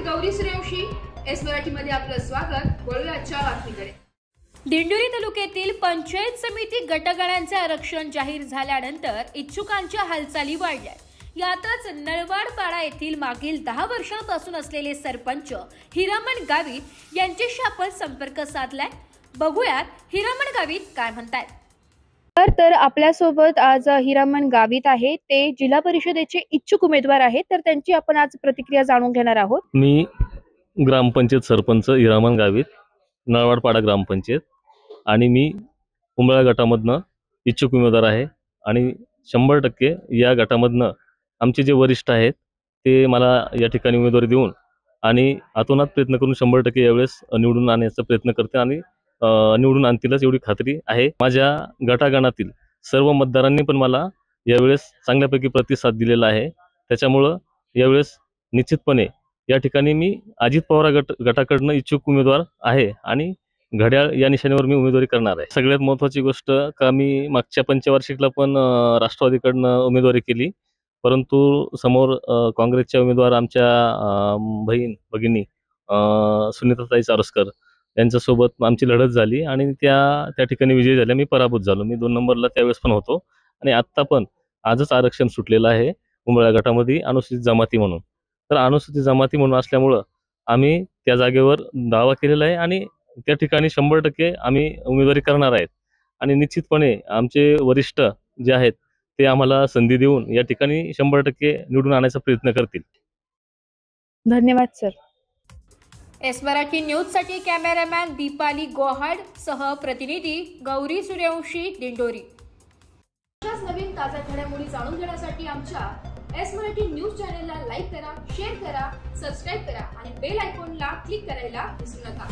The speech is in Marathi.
गौरी सूर्यवंशी, एस मराठीमध्ये आपलं स्वागत। वळूया आजच्या बातमीकडे। दिंडोरी तालुक्यातील पंचायत समिती गटगाळ्यांचे आरक्षण जाहीर झाल्यानंतर इच्छुकांच्या हालचाली वाढल्या। यातच नळवाडपाडा येथील मागील 10 वर्षांपासून असलेले सरपंच हिरामण गावित यांच्याशी आपण संपर्क साधलाय। बघूयात हिरामण गावित काय म्हणतात। तर आपल्यासोबत आज हिरामण गावित आहे, ते जिल्हा परिषदेचे इच्छुक उमेदवार आहेत। तर त्यांची आपण आज प्रतिक्रिया जाणून घेणार आहोत। मी ग्रामपंचायत सरपंच हिरामण गावित, नळवाडपाडा ग्रामपंचायत, आणि मी उंबळा गटामधनं इच्छुक उमेदवार आहे। आणि 100% या गटामधनं आमचे जे वरिष्ठ आहेत ते मला या ठिकाणी उमेदवारी देऊन आणि आतोनात प्रयत्न करून 100% यावेळेस निवडून आणण्याचा प्रयत्न करते आणि निवडून आणतीलच एवढी खात्री आहे। माझ्या गटागणातील सर्व मतदारांनी पण मला यावेळेस चांगल्यापैकी प्रतिसाद दिलेला आहे। त्याच्यामुळं यावेळेस निश्चितपणे या ठिकाणी मी अजित पवार गटाकडनं इच्छुक उमेदवार आहे आणि घड्याळ या निशाणीवर मी उमेदवारी करणार आहे। सगळ्यात महत्त्वाची गोष्ट का मी मागच्या पंचवार्षिकला पण राष्ट्रवादीकडनं उमेदवारी केली, परंतु समोर काँग्रेसच्या उमेदवार आमच्या भगिनी सुनीताताई चारोस्कर यांच्यासोबत आमची लढत झाली आणि त्या ठिकाणी विजयी झाल्या। मी पराभूत झालो। मी 2 नंबरला त्यावेळेस पण होतो आणि आत्ता पण आजच आरक्षण सुटलेलं आहे उंबळा गटामध्ये अनुसूचित जमाती म्हणून। तर अनुसूचित जमाती म्हणून असल्यामुळं आम्ही त्या जागेवर दावा केलेला आहे आणि त्या ठिकाणी 100% आम्ही उमेदवारी करणार आहेत आणि निश्चितपणे आमचे वरिष्ठ जे आहेत ते आम्हाला संधी देऊन या ठिकाणी 100% निवडून आणायचा प्रयत्न करतील। धन्यवाद सर। एस मराठी न्यूजसाठी कॅमेरामॅन दीपाली गोहाड सह प्रतिनिधी गौरी सूर्यवंशी, दिंडोरी। अशाच नवीन ताज्या घडामोडी जाणून घेण्यासाठी आमच्या एस मराठी न्यूज चॅनलला लाईक करा, शेअर करा, सबस्क्राइब करा आणि बेल आयकॉनला क्लिक करायला विसरू नका।